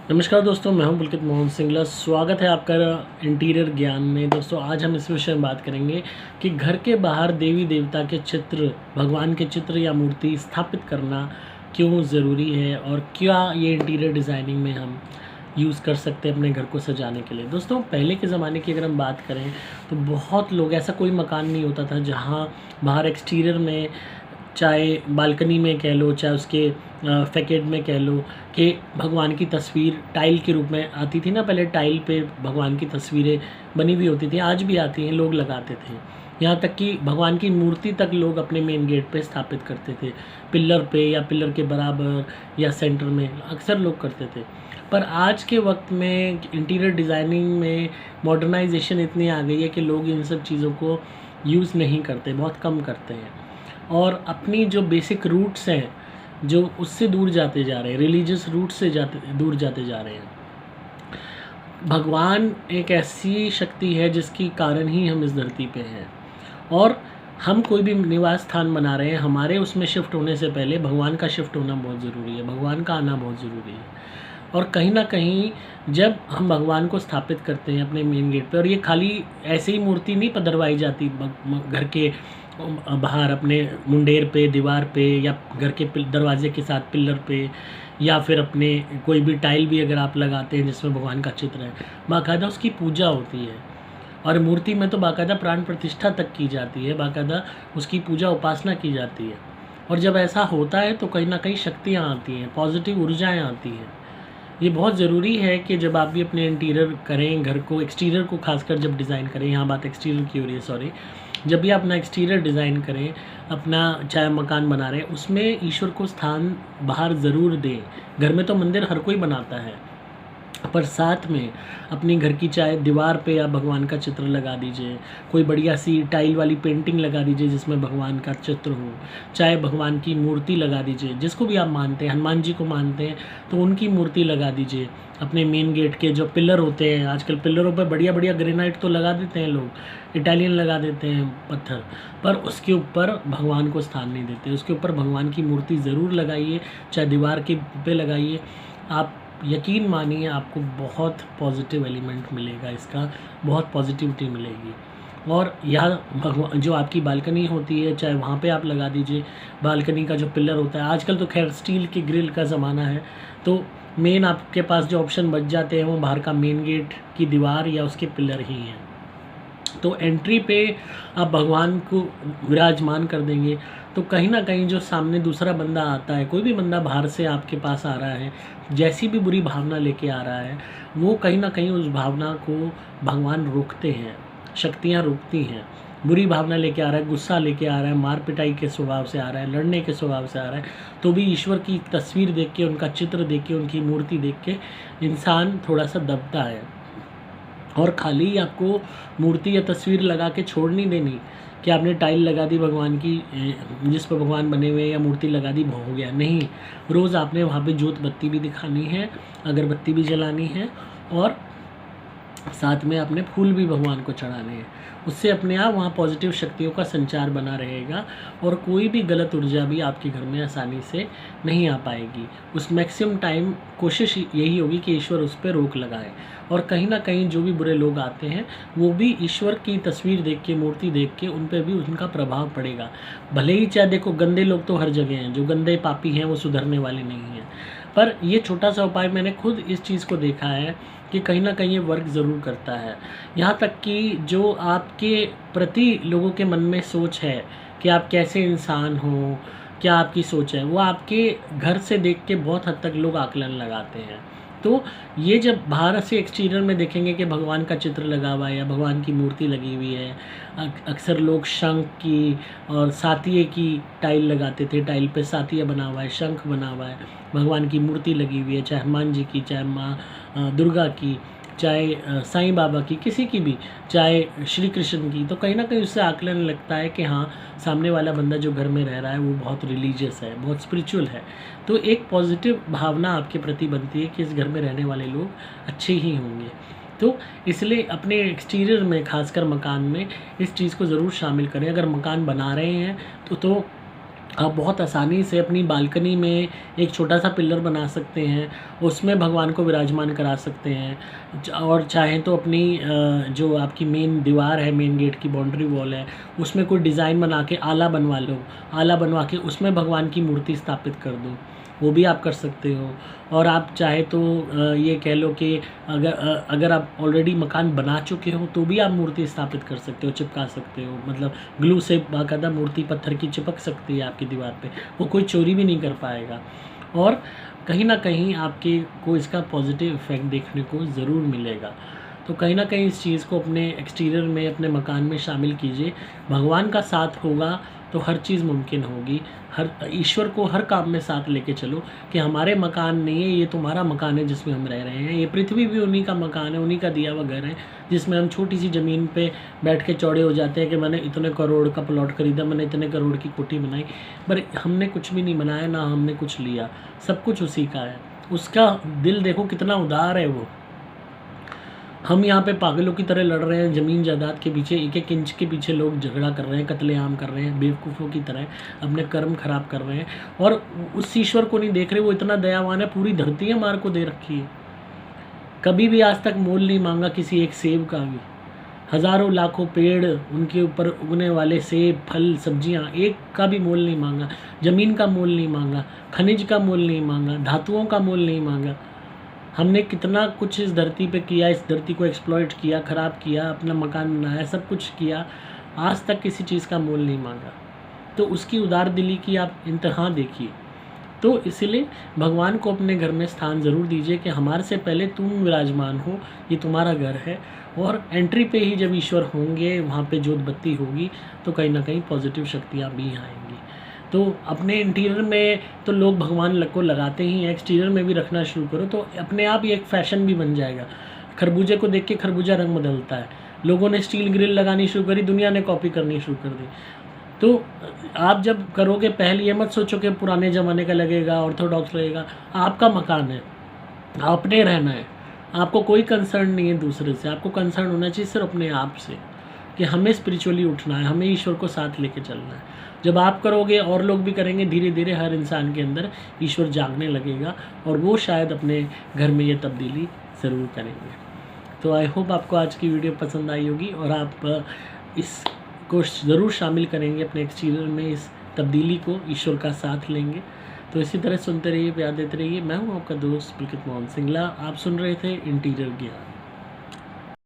नमस्कार दोस्तों, मैं हूं पुलकित मोहन सिंगला। स्वागत है आपका इंटीरियर ज्ञान में। दोस्तों, आज हम इस विषय में बात करेंगे कि घर के बाहर देवी देवता के चित्र, भगवान के चित्र या मूर्ति स्थापित करना क्यों ज़रूरी है और क्या ये इंटीरियर डिज़ाइनिंग में हम यूज़ कर सकते हैं अपने घर को सजाने के लिए। दोस्तों, पहले के ज़माने की अगर हम बात करें तो बहुत लोग, ऐसा कोई मकान नहीं होता था जहाँ बाहर एक्सटीरियर में, चाहे बालकनी में कह लो, चाहे उसके फैकेड में कह लो, कि भगवान की तस्वीर टाइल के रूप में आती थी ना। पहले टाइल पे भगवान की तस्वीरें बनी हुई होती थी, आज भी आती हैं, लोग लगाते थे। यहाँ तक कि भगवान की मूर्ति तक लोग अपने मेन गेट पे स्थापित करते थे, पिलर पे या पिलर के बराबर या सेंटर में अक्सर लोग करते थे। पर आज के वक्त में इंटीरियर डिज़ाइनिंग में मॉडर्नाइजेशन इतनी आ गई है कि लोग इन सब चीज़ों को यूज़ नहीं करते, बहुत कम करते हैं और अपनी जो बेसिक रूट्स हैं जो उससे दूर जाते जा रहे हैं, रिलीजियस रूट से दूर जाते जा रहे हैं। भगवान एक ऐसी शक्ति है जिसकी कारण ही हम इस धरती पे हैं और हम कोई भी निवास स्थान बना रहे हैं, हमारे उसमें शिफ्ट होने से पहले भगवान का शिफ्ट होना बहुत ज़रूरी है, भगवान का आना बहुत ज़रूरी है। और कहीं ना कहीं जब हम भगवान को स्थापित करते हैं अपने मेन गेट पे, और ये खाली ऐसे ही मूर्ति नहीं पधरवाई जाती घर के बाहर अपने मुंडेर पे, दीवार पे, या घर के दरवाजे के साथ पिलर पे, या फिर अपने कोई भी टाइल भी अगर आप लगाते हैं जिसमें भगवान का चित्र है, बाकायदा उसकी पूजा होती है। और मूर्ति में तो बाकायदा प्राण प्रतिष्ठा तक की जाती है, बाकायदा उसकी पूजा उपासना की जाती है। और जब ऐसा होता है तो कहीं ना कहीं शक्तियाँ आती हैं, पॉजिटिव ऊर्जाएँ आती हैं। ये बहुत ज़रूरी है कि जब आप भी अपने इंटीरियर करें, घर को, एक्सटीरियर को खासकर जब डिज़ाइन करें, यहाँ बात एक्सटीरियर की हो रही है, सॉरी, जब भी अपना एक्सटीरियर डिज़ाइन करें, अपना चाहे मकान बना रहे हैं, उसमें ईश्वर को स्थान बाहर ज़रूर दें। घर में तो मंदिर हर कोई बनाता है, पर साथ में अपनी घर की चाहे दीवार पे आप भगवान का चित्र लगा दीजिए, कोई बढ़िया सी टाइल वाली पेंटिंग लगा दीजिए जिसमें भगवान का चित्र हो, चाहे भगवान की मूर्ति लगा दीजिए, जिसको भी आप मानते हैं, हनुमान जी को मानते हैं तो उनकी मूर्ति लगा दीजिए। अपने मेन गेट के जो पिलर होते हैं, आजकल पिलरों पर बढ़िया बढ़िया ग्रेनाइट तो लगा देते हैं लोग, इटालियन लगा देते हैं पत्थर, पर उसके ऊपर भगवान को स्थान नहीं देते। उसके ऊपर भगवान की मूर्ति ज़रूर लगाइए, चाहे दीवार के पे लगाइए। आप यकीन मानिए आपको बहुत पॉजिटिव एलिमेंट मिलेगा, इसका बहुत पॉजिटिविटी मिलेगी। और यहाँ भगवान जो आपकी बालकनी होती है, चाहे वहाँ पे आप लगा दीजिए। बालकनी का जो पिलर होता है, आजकल तो खैर स्टील की ग्रिल का ज़माना है, तो मेन आपके पास जो ऑप्शन बच जाते हैं वो बाहर का मेन गेट की दीवार या उसके पिलर ही हैं। तो एंट्री पे आप भगवान को विराजमान कर देंगे तो कहीं ना कहीं जो सामने दूसरा बंदा आता है, कोई भी बंदा बाहर से आपके पास आ रहा है, जैसी भी बुरी भावना लेके आ रहा है, वो कहीं ना कहीं उस भावना को भगवान रोकते हैं, शक्तियाँ रोकती हैं। बुरी भावना लेके आ रहा है, गुस्सा लेके आ रहा है, मार पिटाई के स्वभाव से आ रहा है, लड़ने के स्वभाव से आ रहा है, तो भी ईश्वर की तस्वीर देख के, उनका चित्र देख के, उनकी मूर्ति देख के इंसान थोड़ा सा दबता है। और खाली आपको मूर्ति या तस्वीर लगा के छोड़ नहीं देनी कि आपने टाइल लगा दी भगवान की, जिस पर भगवान बने हुए, या मूर्ति लगा दी, हो गया। नहीं, रोज़ आपने वहाँ पे जोत बत्ती भी दिखानी है, अगरबत्ती भी जलानी है, और साथ में अपने फूल भी भगवान को चढ़ाने हैं। उससे अपने आप वहाँ पॉजिटिव शक्तियों का संचार बना रहेगा और कोई भी गलत ऊर्जा भी आपके घर में आसानी से नहीं आ पाएगी। उस मैक्सिमम टाइम कोशिश यही होगी कि ईश्वर उस पर रोक लगाए। और कहीं ना कहीं जो भी बुरे लोग आते हैं वो भी ईश्वर की तस्वीर देख के, मूर्ति देख के, उन पर भी उनका प्रभाव पड़ेगा। भले ही चाहे, देखो, गंदे लोग तो हर जगह हैं, जो गंदे पापी हैं वो सुधरने वाले नहीं हैं, पर ये छोटा सा उपाय मैंने खुद इस चीज़ को देखा है कि कहीं ना कहीं ये वर्क ज़रूर करता है। यहाँ तक कि जो आपके प्रति लोगों के मन में सोच है कि आप कैसे इंसान हो, क्या आपकी सोच है, वो आपके घर से देख के बहुत हद तक लोग आकलन लगाते हैं। तो ये जब बाहर से एक्सटीरियर में देखेंगे कि भगवान का चित्र लगा हुआ है या भगवान की मूर्ति लगी हुई है, अक्सर लोग शंख की और सातिये की टाइल लगाते थे, टाइल पे सातिया बना हुआ है, शंख बना हुआ है, भगवान की मूर्ति लगी हुई है, चाहे हनुमान जी की, चाहे माँ दुर्गा की, चाहे साईं बाबा की, किसी की भी, चाहे श्री कृष्ण की, तो कहीं ना कहीं उससे आकलन लगता है कि हाँ, सामने वाला बंदा जो घर में रह रहा है वो बहुत रिलीजियस है, बहुत स्पिरिचुअल है। तो एक पॉजिटिव भावना आपके प्रति बनती है कि इस घर में रहने वाले लोग अच्छे ही होंगे। तो इसलिए अपने एक्सटीरियर में, खासकर मकान में, इस चीज़ को ज़रूर शामिल करें। अगर मकान बना रहे हैं तो आप बहुत आसानी से अपनी बालकनी में एक छोटा सा पिलर बना सकते हैं, उसमें भगवान को विराजमान करा सकते हैं। और चाहें तो अपनी जो आपकी मेन दीवार है, मेन गेट की बाउंड्री वॉल है, उसमें कोई डिज़ाइन बना के आला बनवा लो, आला बनवा के उसमें भगवान की मूर्ति स्थापित कर दो, वो भी आप कर सकते हो। और आप चाहे तो ये कह लो कि अगर आप ऑलरेडी मकान बना चुके हो तो भी आप मूर्ति स्थापित कर सकते हो, चिपका सकते हो, मतलब ग्लू से बाकायदा मूर्ति पत्थर की चिपक सकती है आपकी दीवार पे, वो कोई चोरी भी नहीं कर पाएगा। और कहीं ना कहीं आपके को इसका पॉजिटिव इफ़ेक्ट देखने को ज़रूर मिलेगा। तो कहीं ना कहीं इस चीज़ को अपने एक्सटीरियर में, अपने मकान में शामिल कीजिए। भगवान का साथ होगा तो हर चीज़ मुमकिन होगी। हर ईश्वर को हर काम में साथ लेके चलो कि हमारे मकान नहीं है, ये तुम्हारा मकान है जिसमें हम रह रहे हैं। ये पृथ्वी भी उन्हीं का मकान है, उन्हीं का दिया हुआ घर है, जिसमें हम छोटी सी ज़मीन पे बैठ के चौड़े हो जाते हैं कि मैंने इतने करोड़ का प्लॉट खरीदा, मैंने इतने करोड़ की कोठी बनाई, पर हमने कुछ भी नहीं बनाया, ना हमने कुछ लिया, सब कुछ उसी का है। उसका दिल देखो कितना उदार है वो। हम यहाँ पे पागलों की तरह लड़ रहे हैं ज़मीन जायदाद के पीछे, एक एक इंच के पीछे लोग झगड़ा कर रहे हैं, कत्लेआम कर रहे हैं, बेवकूफ़ों की तरह अपने कर्म खराब कर रहे हैं, और उस ईश्वर को नहीं देख रहे। वो इतना दयावान है, पूरी धरती हमारे को दे रखी है, कभी भी आज तक मोल नहीं मांगा किसी एक सेब का भी। हज़ारों लाखों पेड़, उनके ऊपर उगने वाले सेब, फल, सब्जियां, एक का भी मोल नहीं मांगा। ज़मीन का मोल नहीं मांगा, खनिज का मोल नहीं मांगा, धातुओं का मोल नहीं मांगा। हमने कितना कुछ इस धरती पे किया, इस धरती को एक्सप्लॉइट किया, ख़राब किया, अपना मकान बनाया, सब कुछ किया, आज तक किसी चीज़ का मोल नहीं मांगा। तो उसकी उदार दिली की आप इंतहा देखिए। तो इसलिए भगवान को अपने घर में स्थान ज़रूर दीजिए कि हमारे से पहले तुम विराजमान हो, ये तुम्हारा घर है। और एंट्री पे ही जब ईश्वर होंगे, वहाँ पे जोत बत्ती होगी, तो कहीं ना कहीं पॉजिटिव शक्तियाँ भी आएंगी। तो अपने इंटीरियर में तो लोग भगवान को लगाते ही हैं, एक्सटीरियर में भी रखना शुरू करो तो अपने आप ही एक फ़ैशन भी बन जाएगा। खरबूजे को देख के खरबूजा रंग बदलता है। लोगों ने स्टील ग्रिल लगानी शुरू करी, दुनिया ने कॉपी करनी शुरू कर दी। तो आप जब करोगे, पहले ये मत सोचो कि पुराने ज़माने का लगेगा, ऑर्थोडॉक्स लगेगा। आपका मकान है, आपने रहना है, आपको कोई कंसर्न नहीं है दूसरे से। आपको कंसर्न होना चाहिए सिर्फ अपने आप से कि हमें स्पिरिचुअली उठना है, हमें ईश्वर को साथ लेके चलना है। जब आप करोगे और लोग भी करेंगे, धीरे धीरे हर इंसान के अंदर ईश्वर जागने लगेगा और वो शायद अपने घर में ये तब्दीली ज़रूर करेंगे। तो आई होप आपको आज की वीडियो पसंद आई होगी और आप इसको ज़रूर शामिल करेंगे अपने एक्सटीरियर में, इस तब्दीली को ईश्वर का साथ लेंगे। तो इसी तरह सुनते रहिए, प्यार देते रहिए। मैं हूँ आपका दोस्त पुलकित मोहन सिंगला। आप सुन रहे थे इंटीरियर ज्ञान।